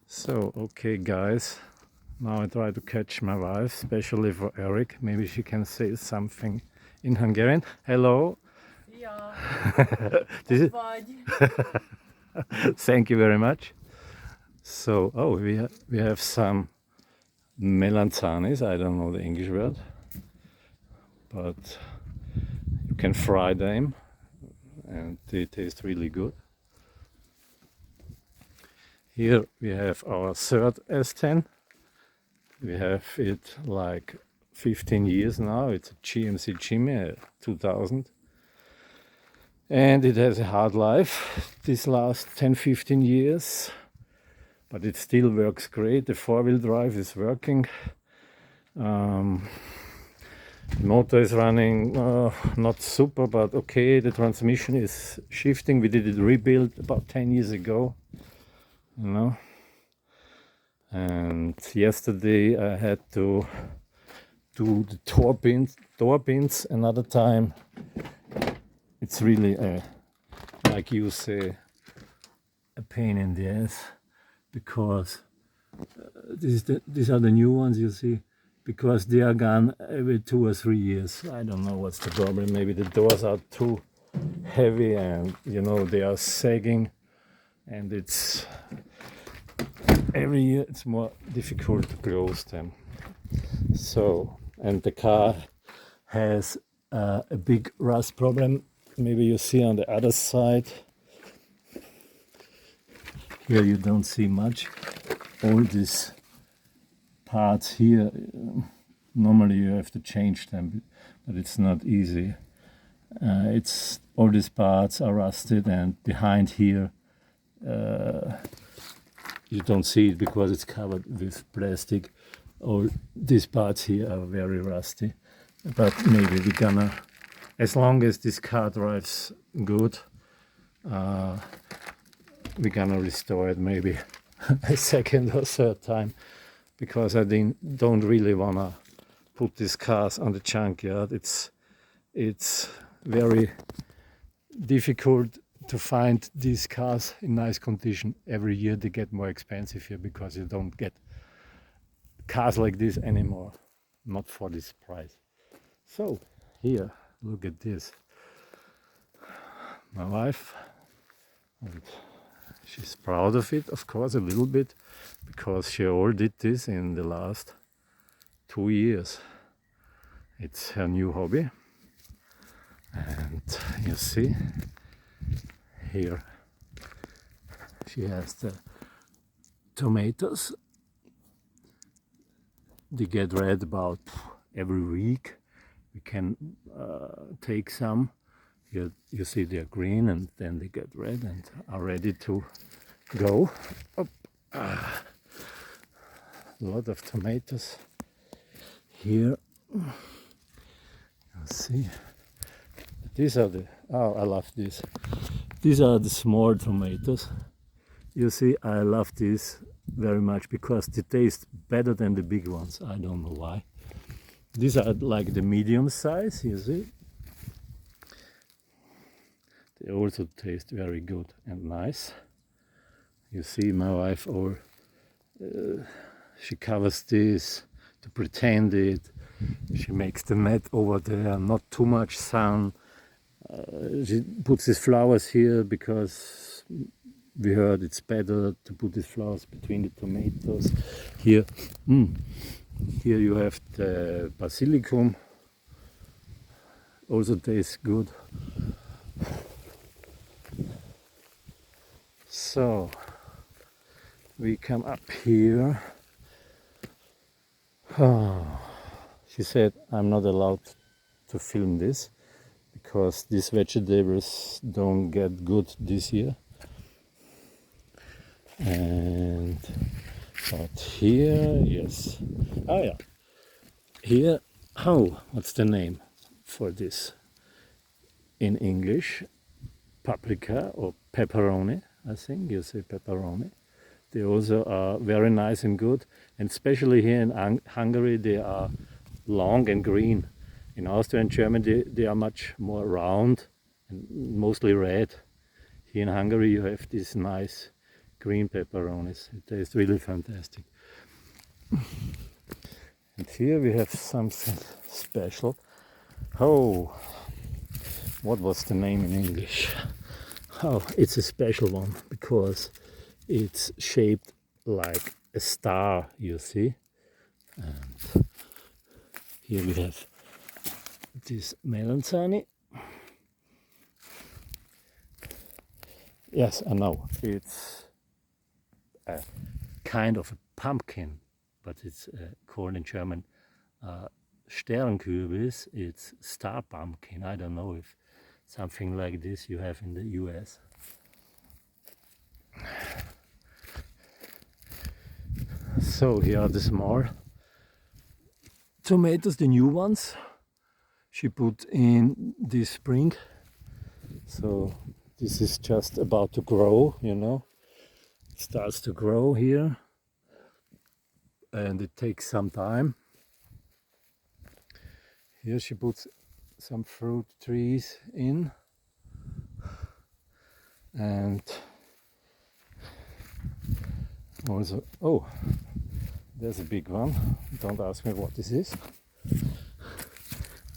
So, okay guys, now I try to catch my wife, especially for Eric. Maybe she can say something in Hungarian. Hello. Ja, This is, vagy. thank you very much. So, oh, we have some melanzanis. I don't know the English word, but you can fry them and they taste really good. Here we have our third S10. We have it like 15 years now. It's a GMC Jimmy 2000. And it has a hard life these last 10-15 years, but it still works great. The four-wheel drive is working. The motor is running not super, but okay. The transmission is shifting. We did it rebuild about 10 years ago, you know. And yesterday I had to do the door pins another time. It's really like you say, a pain in the ass, because these are the new ones, you see, because they are gone every 2 or 3 years. I don't know what's the problem. Maybe the doors are too heavy and they are sagging, and it's every year it's more difficult to close them. So, and the car has a big rust problem. Maybe you see on the other side. Here you don't see much. All these parts here, normally you have to change them, but it's not easy. It's all these parts are rusted, and behind here you don't see it because it's covered with plastic. All these parts here are very rusty, but maybe we're gonna, as long as this car drives good, we're gonna restore it maybe a second or third time, because I don't really wanna put these cars on the junkyard. It's very difficult to find these cars in nice condition. Every year they get more expensive here because you don't get cars like this anymore, not for this price. So here, look at this. My wife, and she's proud of it, of course, a little bit, because she all did this in the last 2 years. It's her new hobby. And you see, here she has the tomatoes. They get red about every week. We can take some. Here you see they're green, and then they get red and are ready to go. A lot of tomatoes here. You see, these are the, oh, I love this. These are the small tomatoes. You see, I love these very much because they taste better than the big ones. I don't know why. These are like the medium size, you see. They also taste very good and nice. You see, my wife, she covers this to pretend it. She makes the net over there, not too much sun. She puts these flowers here because we heard it's better to put these flowers between the tomatoes. Here, here you have the basilicum. Also tastes good. So we come up here. Oh, she said I'm not allowed to film this because these vegetables don't get good this year. And but here, yes. Oh yeah. Here, what's the name for this in English? Paprika or pepperoni, I think you say pepperoni. They also are very nice and good, and especially here in Hungary they are long and green. In Austria and Germany they are much more round and mostly red. Here in Hungary you have these nice green pepperonis. It tastes really fantastic. And here we have something special. Oh, what was the name in English? Oh, it's a special one because it's shaped like a star, you see. And here we have this melanzani. Yes, I know, it's a kind of a pumpkin, but it's called in German Sternkürbis. It's star pumpkin. I don't know if something like this you have in the US. So here are the small tomatoes, the new ones she put in this spring. So this is just about to grow, you know. It starts to grow here and it takes some time. Here she puts some fruit trees in, and also, oh, there's a big one. Don't ask me what this is.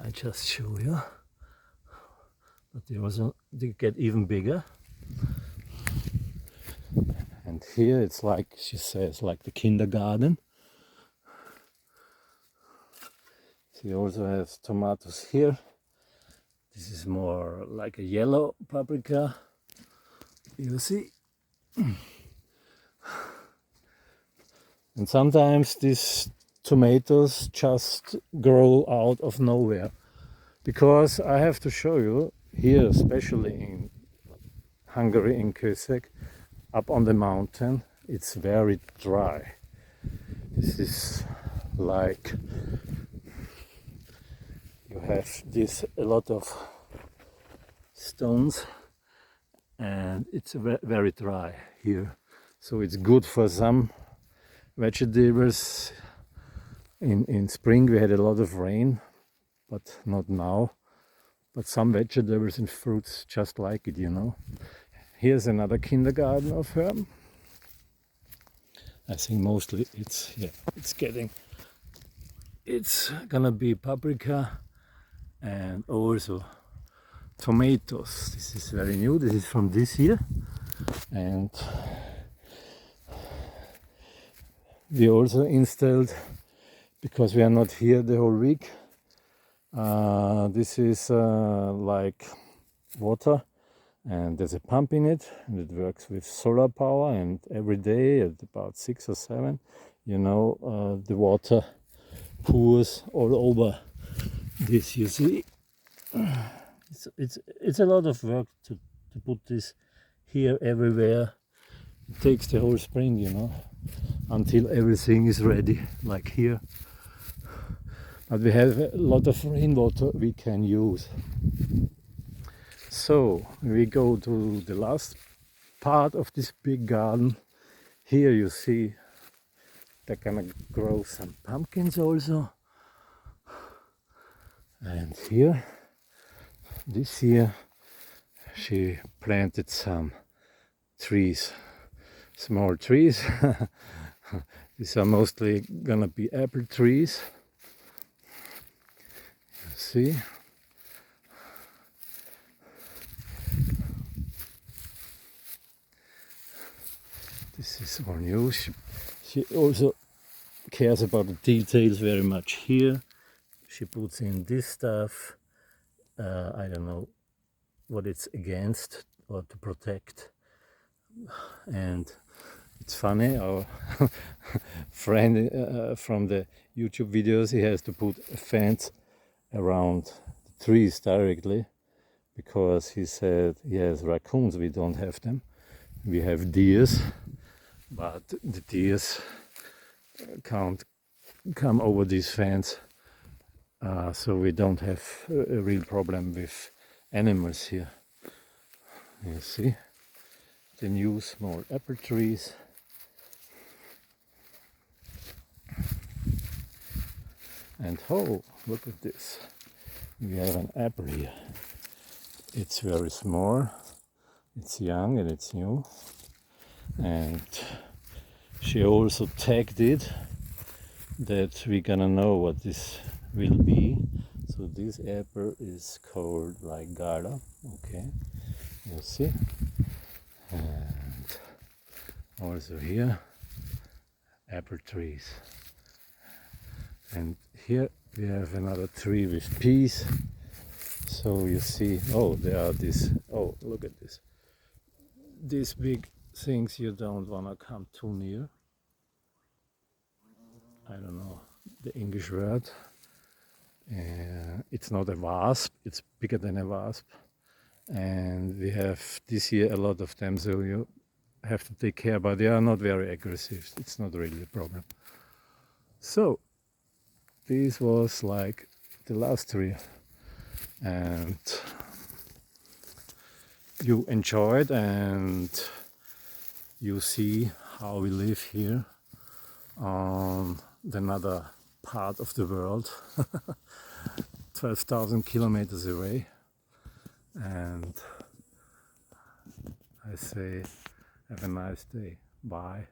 I just show you. But they get even bigger. And here it's like, she says, like the kindergarten. She also has tomatoes here. This is more like a yellow paprika. You see? And sometimes these tomatoes just grow out of nowhere. Because I have to show you, here especially in Hungary, in Kőszeg, up on the mountain, it's very dry. This is like, you have a lot of stones and it's very dry here. So it's good for some vegetables. In spring we had a lot of rain, but not now. But some vegetables and fruits just like it, you know. Here's another kindergarten of her. I think mostly it's gonna be paprika and also tomatoes. This is very new. This is from this year, and we also installed, because we are not here the whole week. This is like water, and there's a pump in it, and it works with solar power. And every day at about 6 or 7, you know, the water pours all over this. You see, it's a lot of work to put this here everywhere. It takes the whole spring, you know, until everything is ready, like here. But we have a lot of rainwater we can use. So we go to the last part of this big garden. Here you see they're gonna grow some pumpkins also. And here, this year, she planted some trees, small trees. These are mostly gonna be apple trees. You see? This is all new. She also cares about the details very much here. She puts in this stuff. I don't know what it's against or to protect. And it's funny, our friend from the YouTube videos, he has to put a fence around the trees directly, because he said he has raccoons. We don't have them. We have deers, but the deers can't come over this fence, so we don't have a real problem with animals here. You see the new small apple trees. And oh, look at this. We have an apple here. It's very small, it's young and it's new. and she also tagged it that we're gonna know what this will be. So this apple is called like Gala, okay, you see, and also here apple trees, and here we have another tree with peas. So you see, oh, there are these, oh, look at this, these big things you don't want to come too near. I don't know the English word. It's not a wasp, it's bigger than a wasp, and we have this year a lot of them, so you have to take care, but they are not very aggressive, it's not really a problem. So this was like the last tree, and you enjoyed and you see how we live here on another part of the world, 12,000 kilometers away. And I say, have a nice day. Bye.